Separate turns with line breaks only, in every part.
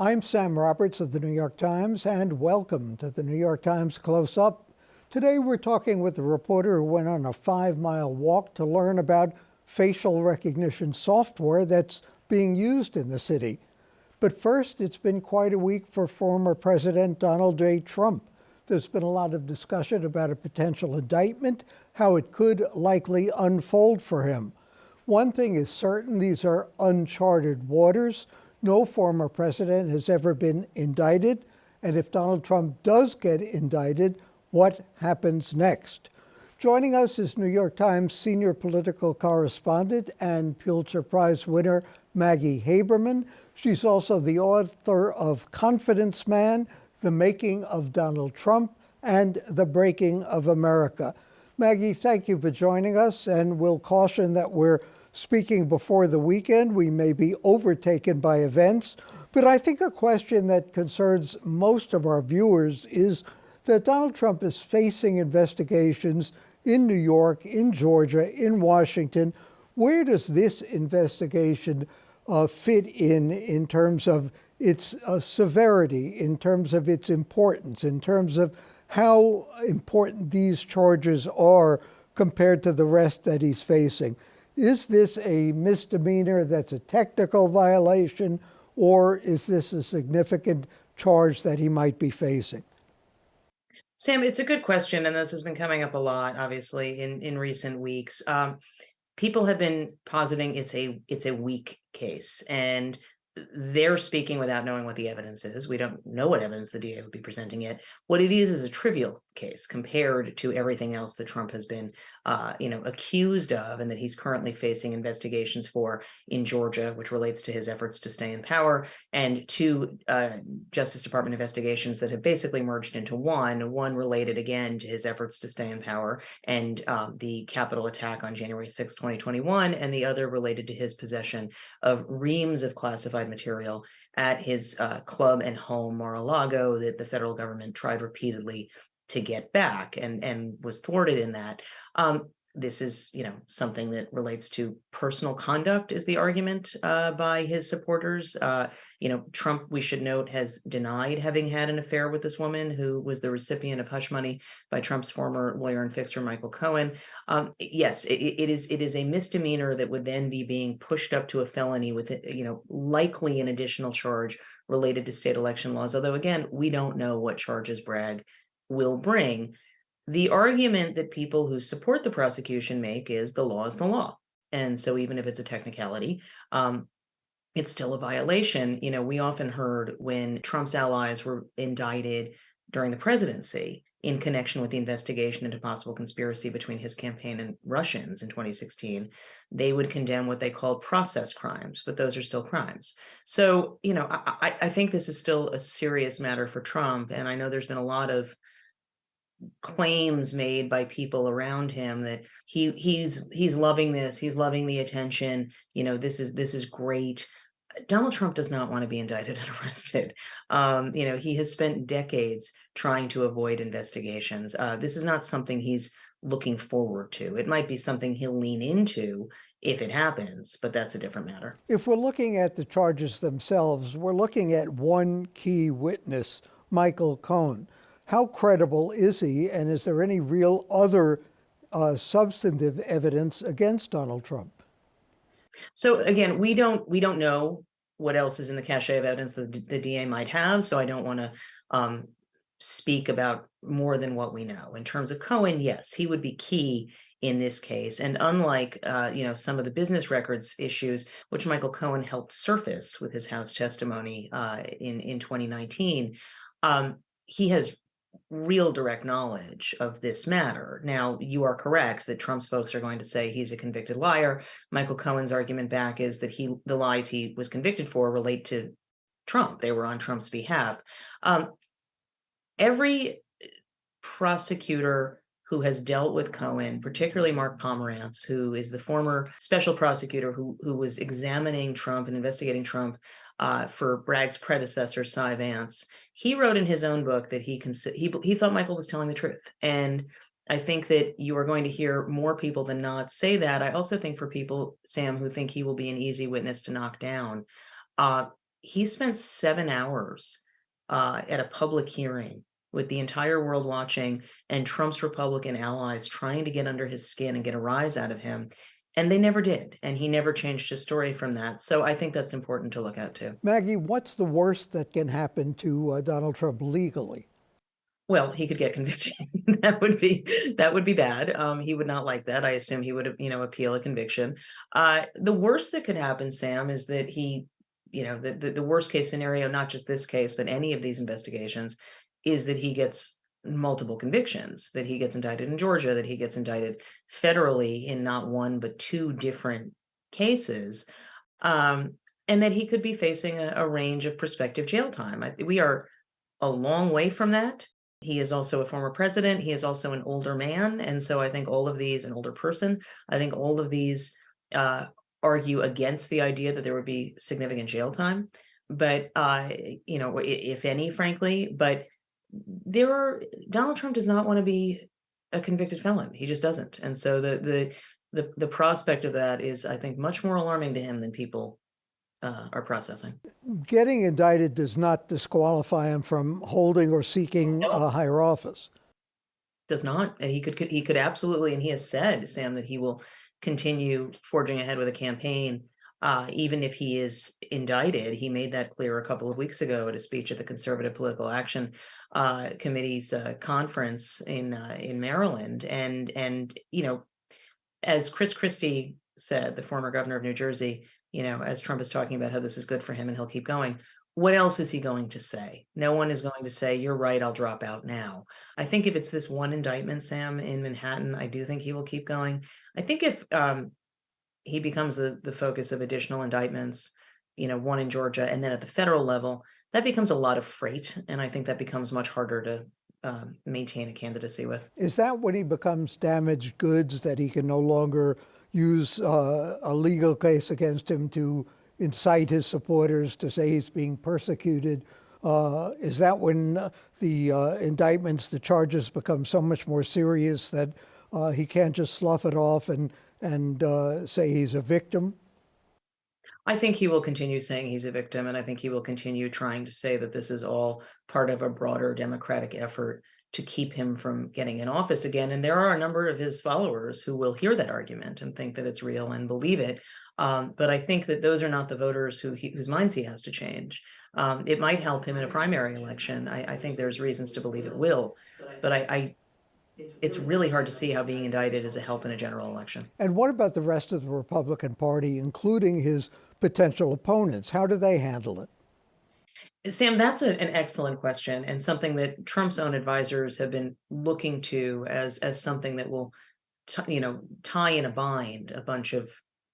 I'm Sam Roberts of the New York Times, and welcome to the New York Times Close Up. Today we're talking with a reporter who went on a 5-mile walk to learn about facial recognition software that's being used in the city. But first, it's been quite a week for former President Donald J. Trump. There's been a lot of discussion about a potential indictment, how it could likely unfold for him. One thing is certain, these are uncharted waters. No former president has ever been indicted. And if Donald Trump does get indicted, what happens next? Joining us is New York Times Senior Political Correspondent and Pulitzer Prize winner Maggie Haberman. She's also the author of Confidence Man, The Making of Donald Trump, and The Breaking of America. Maggie, thank you for joining us, and we'll caution that we're speaking before the weekend. We may be overtaken by events, but I think a question that concerns most of our viewers is that Donald Trump is facing investigations in New York, in Georgia, in Washington. Where does this investigation fit in terms of its severity, in terms of its importance, in terms of how important these charges are compared to the rest that he's facing? Is this a misdemeanor that's a technical violation, or is this a significant charge that he might be facing?
Sam, it's a good question, and this has been coming up a lot, obviously, in recent weeks. People have been positing it's a weak case, and they're speaking without knowing what the evidence is. We don't know what evidence the DA would be presenting yet. What it is a trivial case compared to everything else that Trump has been, accused of, and that he's currently facing investigations for in Georgia, which relates to his efforts to stay in power, and two Justice Department investigations that have basically merged into one related again to his efforts to stay in power and the Capitol attack on January 6, 2021, and the other related to his possession of reams of classified material at his club and home Mar-a-Lago that the federal government tried repeatedly to get back and was thwarted in that. This is, something that relates to personal conduct, is the argument by his supporters. Trump, we should note, has denied having had an affair with this woman who was the recipient of hush money by Trump's former lawyer and fixer, Michael Cohen. Yes, it is a misdemeanor that would then be being pushed up to a felony with, likely an additional charge related to state election laws. Although, again, we don't know what charges Bragg will bring. The argument that people who support the prosecution make is the law is the law. And so even if it's a technicality, it's still a violation. We often heard when Trump's allies were indicted during the presidency in connection with the investigation into possible conspiracy between his campaign and Russians in 2016, they would condemn what they called process crimes, but those are still crimes. So, I think this is still a serious matter for Trump. And I know there's been a lot of claims made by people around him that he's loving this, he's loving the attention, this is great. Donald Trump does not want to be indicted and arrested. He has spent decades trying to avoid investigations. This is not something he's looking forward to. It might be something he'll lean into if it happens, but that's a different matter.
If we're looking at the charges themselves, we're looking at one key witness, Michael Cohen. How credible is he, and is there any real other substantive evidence against Donald Trump?
So again, we don't know what else is in the cache of evidence that the DA might have. So I don't want to speak about more than what we know. In terms of Cohen, yes, he would be key in this case. And unlike some of the business records issues, which Michael Cohen helped surface with his House testimony in 2019, he has real direct knowledge of this matter. Now, you are correct that Trump's folks are going to say he's a convicted liar. Michael Cohen's argument back is that the lies he was convicted for relate to Trump. They were on Trump's behalf. Every prosecutor who has dealt with Cohen, particularly Mark Pomerantz, who is the former special prosecutor who was examining Trump and investigating Trump for Bragg's predecessor, Cy Vance, he wrote in his own book that he thought Michael was telling the truth. And I think that you are going to hear more people than not say that. I also think for people, Sam, who think he will be an easy witness to knock down, he spent 7 hours at a public hearing with the entire world watching and Trump's Republican allies trying to get under his skin and get a rise out of him. And they never did. And he never changed his story from that. So I think that's important to look at too.
Maggie, what's the worst that can happen to Donald Trump legally?
Well, he could get conviction. That would be bad. He would not like that. I assume he would, appeal a conviction. The worst that could happen, Sam, is that the worst case scenario, not just this case, but any of these investigations, is that he gets multiple convictions, that he gets indicted in Georgia, that he gets indicted federally in not one but two different cases, um, and that he could be facing a range of prospective jail time. We are a long way from that. He is also a former president. He is also an older man. And so I think all of these, an older person, I think all of these uh, argue against the idea that there would be significant jail time. But, if any, frankly, but Donald Trump does not want to be a convicted felon. He just doesn't. And so the prospect of that is, I think, much more alarming to him than people are processing.
Getting indicted does not disqualify him from holding or seeking
No.
a higher office.
Does not. And he could absolutely, and he has said, Sam, that he will continue forging ahead with a campaign, even if he is indicted. He made that clear a couple of weeks ago at a speech at the Conservative Political Action Committee's conference in Maryland. And as Chris Christie said, the former governor of New Jersey, as Trump is talking about how this is good for him and he'll keep going, what else is he going to say? No one is going to say, "You're right, I'll drop out now." I think if it's this one indictment, Sam, in Manhattan, I do think he will keep going. I think if he becomes the focus of additional indictments, one in Georgia, and then at the federal level, that becomes a lot of freight. And I think that becomes much harder to maintain a candidacy with.
Is that when he becomes damaged goods, that he can no longer use a legal case against him to incite his supporters to say he's being persecuted? Is that when the indictments, the charges become so much more serious that he can't just slough it off and say he's a victim?
I think he will continue saying he's a victim, and I think he will continue trying to say that this is all part of a broader democratic effort to keep him from getting in office again. And there are a number of his followers who will hear that argument and think that it's real and believe it. But I think that those are not the voters whose minds he has to change. It might help him in a primary election. I think there's reasons to believe it will, but it's really hard to see how being indicted is a help in a general election.
And what about the rest of the Republican Party, including his potential opponents? How do they handle it?
Sam, that's an excellent question, and something that Trump's own advisors have been looking to as something that will, tie in a bind a bunch of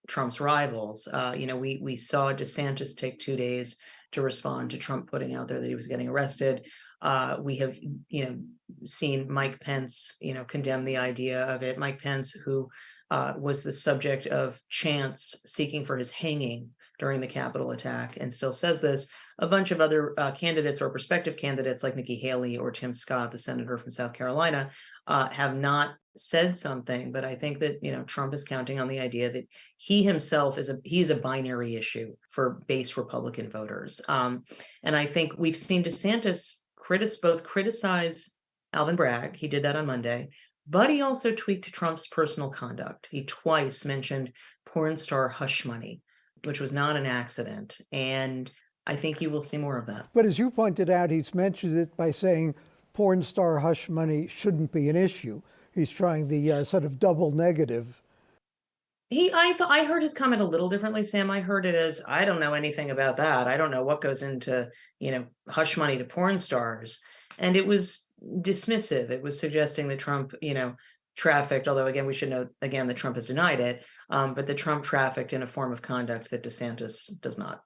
Trump's rivals. We saw DeSantis take 2 days to respond to Trump putting out there that he was getting arrested. We have, seen Mike Pence, condemn the idea of it. Mike Pence, who was the subject of chants seeking for his hanging during the Capitol attack, and still says this. A bunch of other candidates or prospective candidates like Nikki Haley or Tim Scott, the senator from South Carolina, have not said something. But I think that Trump is counting on the idea that he himself he's a binary issue for base Republican voters. And I think we've seen DeSantis both criticize Alvin Bragg. He did that on Monday, but he also tweaked Trump's personal conduct. He twice mentioned porn star hush money, which was not an accident. And I think you will see more of that.
But as you pointed out, he's mentioned it by saying porn star hush money shouldn't be an issue. He's trying the sort of double negative.
I heard his comment a little differently, Sam. I heard it as, I don't know anything about that. I don't know what goes into, hush money to porn stars. And it was dismissive. It was suggesting that Trump, trafficked, although again, we should note again that Trump has denied it, but that Trump trafficked in a form of conduct that DeSantis does not.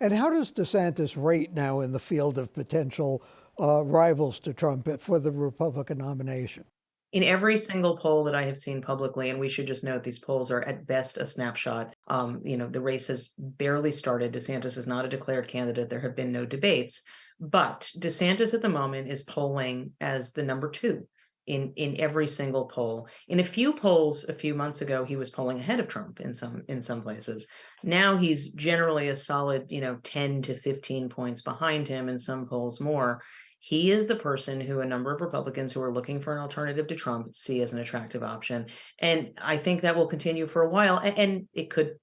And how does DeSantis rate now in the field of potential rivals to Trump for the Republican nomination?
In every single poll that I have seen publicly, and we should just note these polls are at best a snapshot. The race has barely started. DeSantis is not a declared candidate. There have been no debates, but DeSantis at the moment is polling as the number two. in every single poll. In a few polls a few months ago, he was polling ahead of Trump in some places. Now he's generally a solid, 10 to 15 points behind him, in some polls more. He is the person who a number of Republicans who are looking for an alternative to Trump see as an attractive option. And I think that will continue for a while. And he could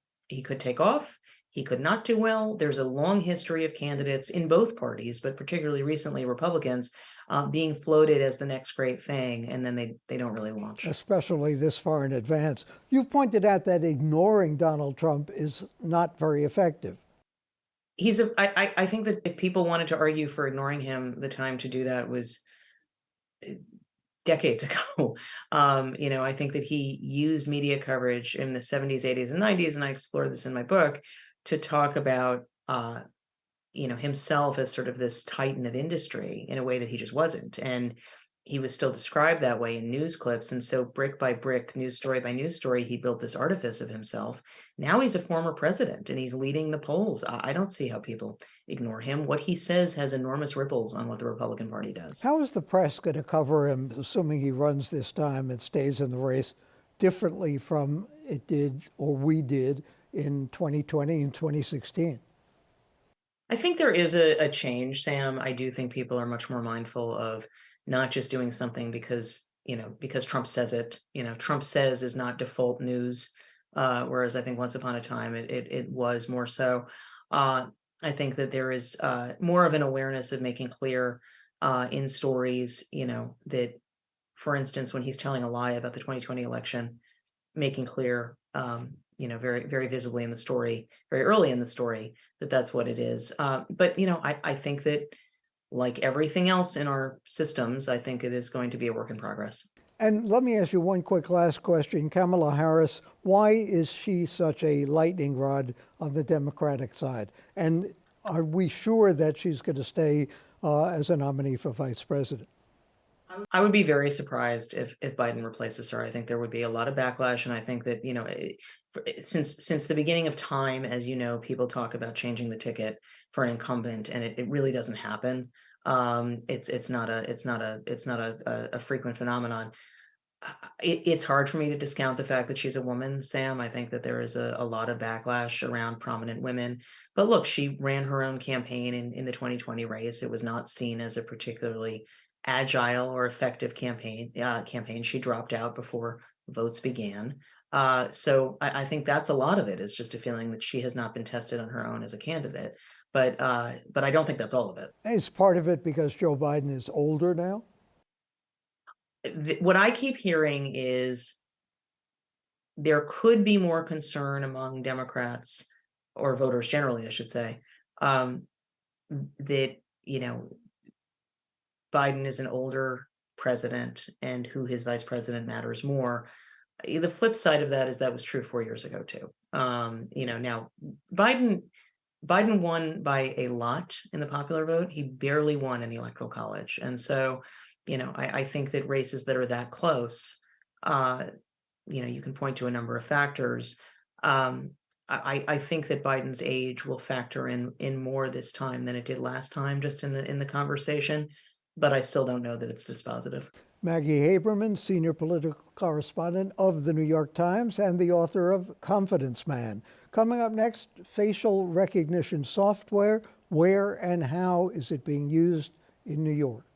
take off. He could not do well. There's a long history of candidates in both parties, but particularly recently Republicans, being floated as the next great thing, and then they don't really launch.
Especially this far in advance. You've pointed out that ignoring Donald Trump is not very effective.
I think that if people wanted to argue for ignoring him, the time to do that was decades ago. I think that he used media coverage in the 70s, 80s, and 90s, and I explore this in my book, to talk about himself as sort of this titan of industry in a way that he just wasn't. And he was still described that way in news clips. And so brick by brick, news story by news story, he built this artifice of himself. Now he's a former president and he's leading the polls. I don't see how people ignore him. What he says has enormous ripples on what the Republican Party does.
How is the press going to cover him, assuming he runs this time and stays in the race, differently from it did, or we did, in 2020 and 2016?
I think there is a change, Sam. I do think people are much more mindful of not just doing something because Trump says it. Trump says is not default news, whereas I think once upon a time it was more so. I think that there is more of an awareness of making clear in stories, that, for instance, when he's telling a lie about the 2020 election, making clear, very, very visibly in the story, very early in the story, that that's what it is. But I think that, like everything else in our systems, I think it is going to be a work in progress.
And let me ask you one quick last question. Kamala Harris, why is she such a lightning rod on the Democratic side? And are we sure that she's going to stay as a nominee for vice president?
I would be very surprised if Biden replaces her. I think there would be a lot of backlash, and I think that since the beginning of time, as you know, people talk about changing the ticket for an incumbent, and it really doesn't happen. It's not a frequent phenomenon. It's hard for me to discount the fact that she's a woman, Sam. I think that there is a lot of backlash around prominent women. But look, she ran her own campaign in the 2020 race. It was not seen as a particularly agile or effective campaign. She dropped out before votes began. So I think that's a lot of it, is just a feeling that she has not been tested on her own as a candidate. But I don't think that's all of it.
Is part of it because Joe Biden is older now?
What I keep hearing is there could be more concern among Democrats, or voters generally, I should say, that Biden is an older president and who his vice president matters more. The flip side of that is that was true 4 years ago too. Now Biden won by a lot in the popular vote. He barely won in the Electoral College. And so, I think that races that are that close, you can point to a number of factors. I think that Biden's age will factor in more this time than it did last time, just in the conversation. But I still don't know that it's dispositive.
Maggie Haberman, Senior Political Correspondent of the New York Times and the author of Confidence Man. Coming up next, facial recognition software. Where and how is it being used in New York?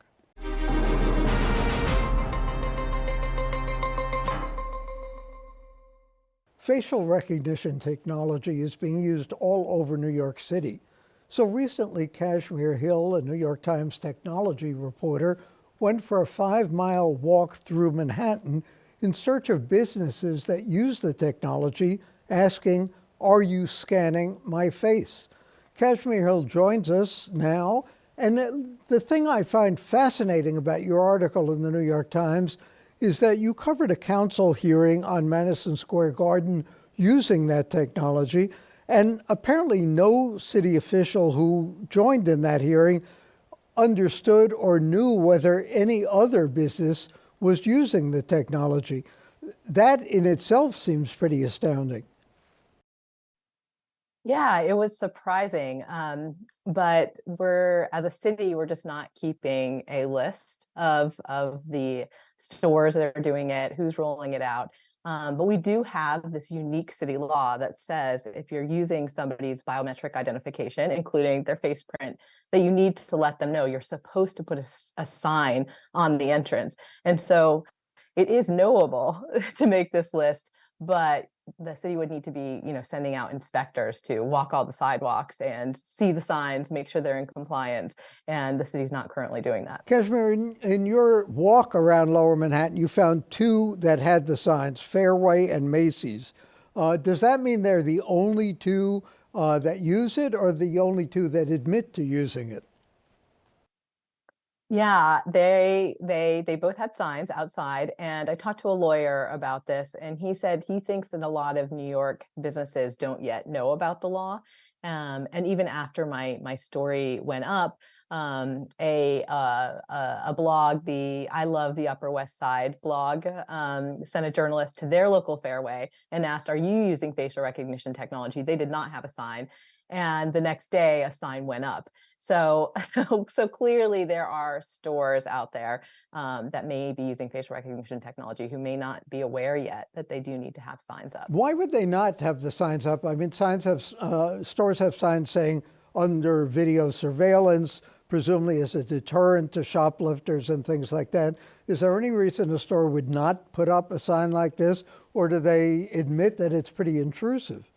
Facial recognition technology is being used all over New York City. So recently, Kashmir Hill, a New York Times technology reporter, went for a 5-mile walk through Manhattan in search of businesses that use the technology, asking, "Are you scanning my face?" Kashmir Hill joins us now. And the thing I find fascinating about your article in the New York Times is that you covered a council hearing on Madison Square Garden using that technology. And apparently no city official who joined in that hearing understood or knew whether any other business was using the technology. That in itself seems pretty astounding.
Yeah, it was surprising. But as a city, we're just not keeping a list of the stores that are doing it, who's rolling it out. But we do have this unique city law that says if you're using somebody's biometric identification, including their face print, that you need to let them know. You're supposed to put a sign on the entrance. And so it is knowable to make this list, but the city would need to be, sending out inspectors to walk all the sidewalks and see the signs, make sure they're in compliance. And the city's not currently doing that.
Kashmir, in your walk around Lower Manhattan, you found two that had the signs, Fairway and Macy's. Does that mean they're the only two that use it, or the only two that admit to using it?
Yeah, they both had signs outside, and I talked to a lawyer about this, and he said he thinks that a lot of New York businesses don't yet know about the law. And even after my story went up, a blog, the I Love the Upper West Side blog, sent a journalist to their local Fairway and asked, "Are you using facial recognition technology?" They did not have a sign, and the next day a sign went up. So, so clearly there are stores out there that may be using facial recognition technology who may not be aware yet that they do need to have signs up.
Why would they not have the signs up? I mean, stores have signs saying under video surveillance, presumably as a deterrent to shoplifters and things like that. Is there any reason a store would not put up a sign like this, or do they admit that it's pretty intrusive?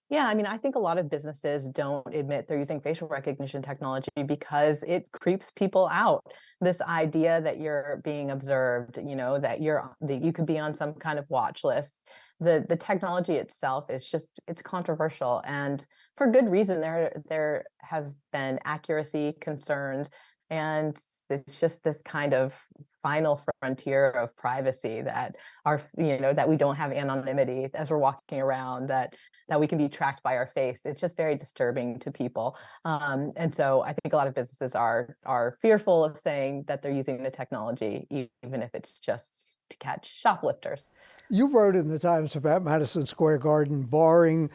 Yeah, I mean, I think a lot of businesses don't admit they're using facial recognition technology because it creeps people out. This idea that you're being observed, that you could be on some kind of watch list. The technology itself is it's controversial, and for good reason. There has been accuracy concerns, and it's just this kind of final frontier of privacy that that we don't have anonymity as we're walking around, that we can be tracked by our face. It's just very disturbing to people. And so I think a lot of businesses are fearful of saying that they're using the technology, even if it's just to catch shoplifters.
You wrote in the Times about Madison Square Garden barring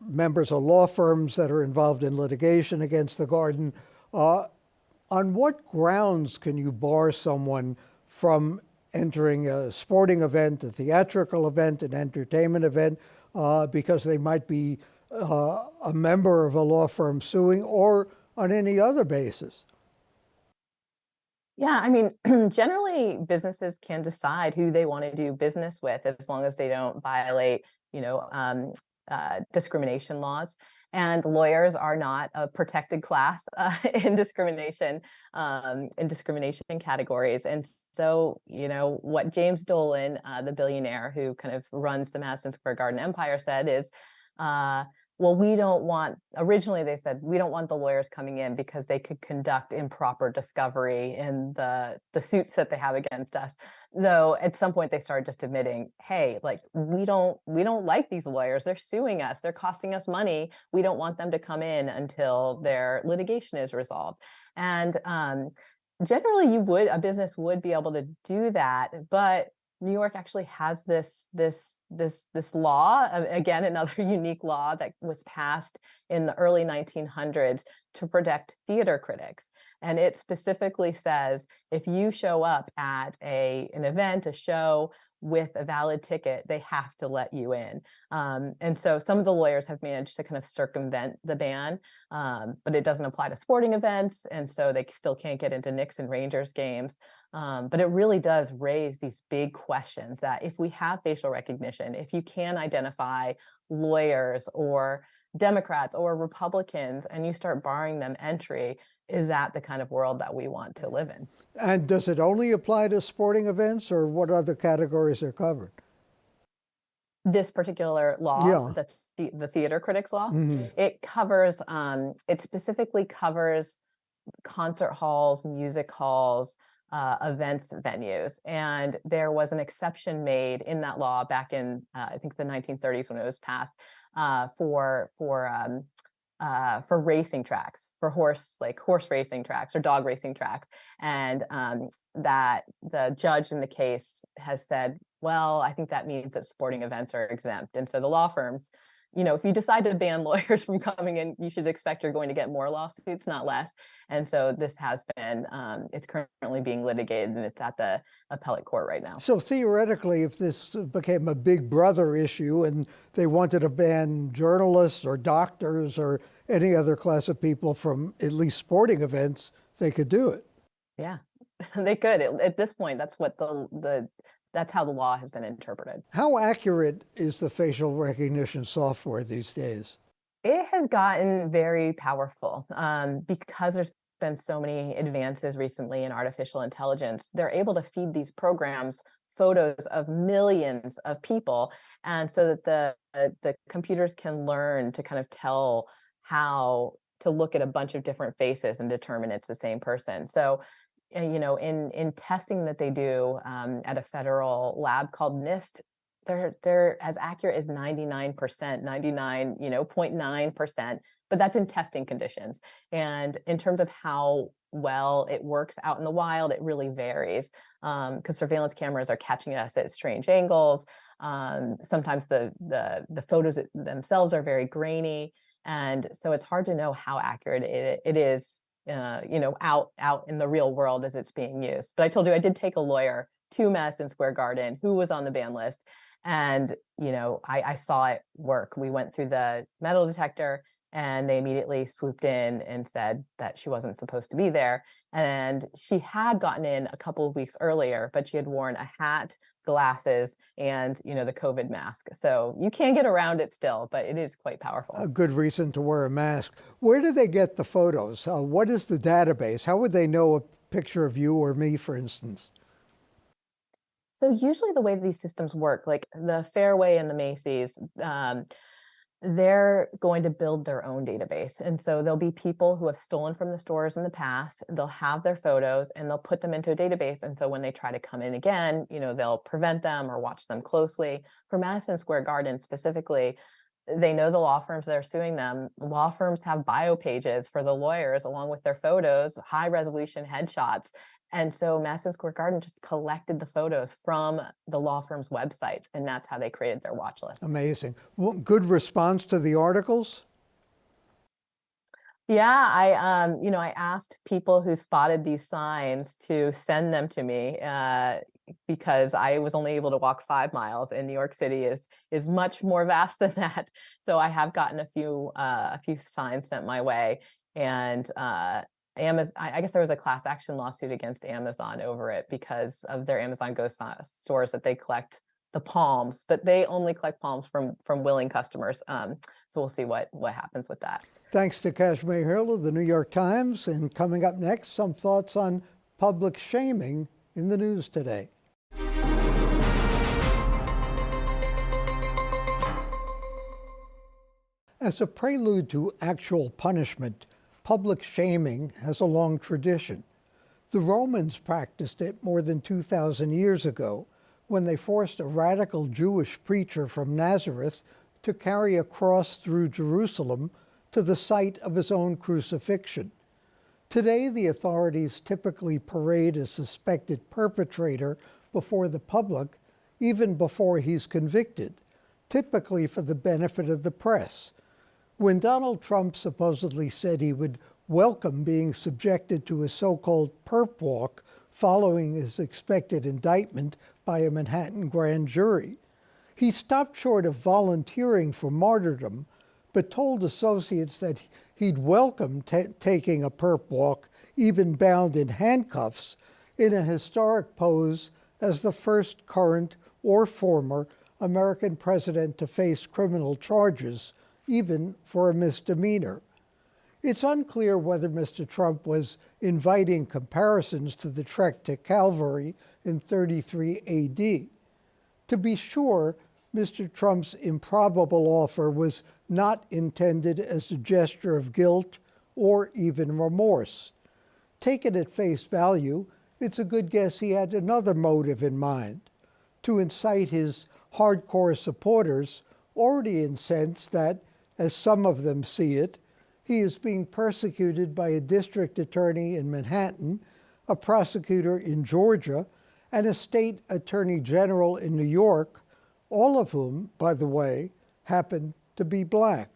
members of law firms that are involved in litigation against the garden. On what grounds can you bar someone from entering a sporting event, a theatrical event, an entertainment event, because they might be a member of a law firm suing, or on any other basis?
Yeah, I mean, generally businesses can decide who they want to do business with as long as they don't violate, discrimination laws. And lawyers are not a protected class in discrimination categories. And so, what James Dolan, the billionaire who kind of runs the Madison Square Garden empire, said is, well, we don't want, originally they said, we don't want the lawyers coming in because they could conduct improper discovery in the suits that they have against us. Though at some point they started just admitting, hey, like we don't like these lawyers. They're suing us. They're costing us money. We don't want them to come in until their litigation is resolved. And generally a business would be able to do that, but New York actually has this law, again, another unique law that was passed in the early 1900s to protect theater critics. And it specifically says if you show up at an event, a show, with a valid ticket, they have to let you in. And so some of the lawyers have managed to kind of circumvent the ban, but it doesn't apply to sporting events. And so they still can't get into Knicks and Rangers games. But it really does raise these big questions that if we have facial recognition, if you can identify lawyers or Democrats or Republicans and you start barring them entry, is that the kind of world that we want to live in?
And does it only apply to sporting events, or what other categories are covered?
This particular law,
Yeah.
the theater critics law,
Hmm.
it specifically covers concert halls, music halls, events venues. And there was an exception made in that law back in, I think, the 1930s when it was passed, for racing tracks, for horse racing tracks or dog racing tracks. And that the judge in the case has said, well, I think that means that sporting events are exempt. And so the law firms if you decide to ban lawyers from coming in, you should expect you're going to get more lawsuits, not less. And so this has been, it's currently being litigated, and it's at the appellate court right now.
So theoretically, if this became a big brother issue and they wanted to ban journalists or doctors or any other class of people from at least sporting events, they could do it.
Yeah, they could. At this point, that's what that's how the law has been interpreted.
How accurate is the facial recognition software these days?
It has gotten very powerful because there's been so many advances recently in artificial intelligence. They're able to feed these programs photos of millions of people, and so that the computers can learn to kind of tell how to look at a bunch of different faces and determine it's the same person. So in testing that they do at a federal lab called NIST, they're as accurate as 99%, 0.9%, but that's in testing conditions. And in terms of how well it works out in the wild, it really varies because surveillance cameras are catching us at strange angles. Sometimes the photos themselves are very grainy, and so it's hard to know how accurate it is out in the real world as it's being used. But I told you I did take a lawyer to Madison Square Garden who was on the ban list, and I saw it work. We went through the metal detector, and they immediately swooped in and said that she wasn't supposed to be there. And she had gotten in a couple of weeks earlier, but she had worn a hat, glasses, and the COVID mask. So you can get around it still, but it is quite powerful.
A good reason to wear a mask. Where do they get the photos? What is the database? How would they know a picture of you or me, for instance?
So usually the way these systems work, like the Fairway and the Macy's, they're going to build their own database. And so there'll be people who have stolen from the stores in the past. They'll have their photos and they'll put them into a database. And so when they try to come in again, they'll prevent them or watch them closely. For Madison Square Garden specifically, they know the law firms that are suing them. Law firms have bio pages for the lawyers along with their photos, high resolution headshots. And so Madison Square Garden just collected the photos from the law firm's websites, and that's how they created their watch list.
Amazing. Well, good response to the articles?
Yeah, I asked people who spotted these signs to send them to me because I was only able to walk 5 miles, and New York City is much more vast than that. So I have gotten a few signs sent my way, and Amazon, I guess there was a class action lawsuit against Amazon over it because of their Amazon Go stores that they collect the palms, but they only collect palms from willing customers. So we'll see what happens with that.
Thanks to Kashmir Hill of the New York Times. And coming up next, some thoughts on public shaming in the news today. As a prelude to actual punishment, public shaming has a long tradition. The Romans practiced it more than 2,000 years ago when they forced a radical Jewish preacher from Nazareth to carry a cross through Jerusalem to the site of his own crucifixion. Today, the authorities typically parade a suspected perpetrator before the public, even before he's convicted, typically for the benefit of the press. When Donald Trump supposedly said he would welcome being subjected to a so-called perp walk following his expected indictment by a Manhattan grand jury, he stopped short of volunteering for martyrdom, but told associates that he'd welcome taking a perp walk, even bound in handcuffs, in a historic pose as the first current or former American president to face criminal charges, even for a misdemeanor. It's unclear whether Mr. Trump was inviting comparisons to the trek to Calvary in 33 AD. To be sure, Mr. Trump's improbable offer was not intended as a gesture of guilt or even remorse. Taken at face value, it's a good guess he had another motive in mind: to incite his hardcore supporters, already incensed that, as some of them see it, he is being persecuted by a district attorney in Manhattan, a prosecutor in Georgia, and a state attorney general in New York, all of whom, by the way, happen to be black.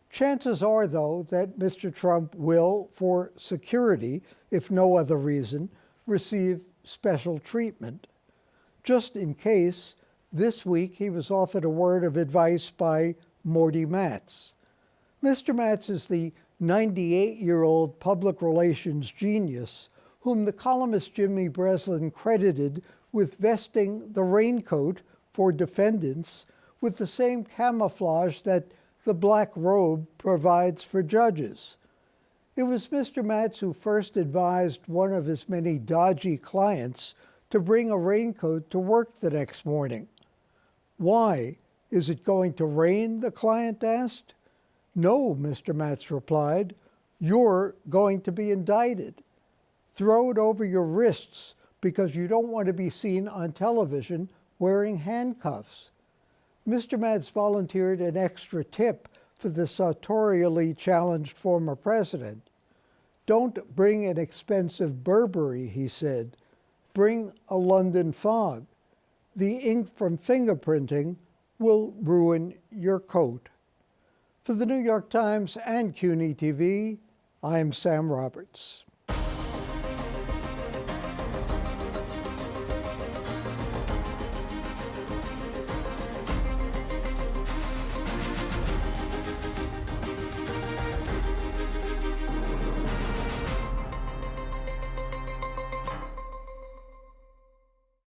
Chances are, though, that Mr. Trump will, for security, if no other reason, receive special treatment. Just in case, this week he was offered a word of advice by Morty Matz. Mr. Matz is the 98-year-old public relations genius whom the columnist Jimmy Breslin credited with vesting the raincoat for defendants with the same camouflage that the black robe provides for judges. It was Mr. Matz who first advised one of his many dodgy clients to bring a raincoat to work the next morning. Why? Is it going to rain? The client asked. No, Mr. Matz replied. You're going to be indicted. Throw it over your wrists because you don't want to be seen on television wearing handcuffs. Mr. Matz volunteered an extra tip for the sartorially challenged former president. Don't bring an expensive Burberry, he said. Bring a London fog. The ink from fingerprinting will ruin your coat. For the New York Times and CUNY TV, I'm Sam Roberts.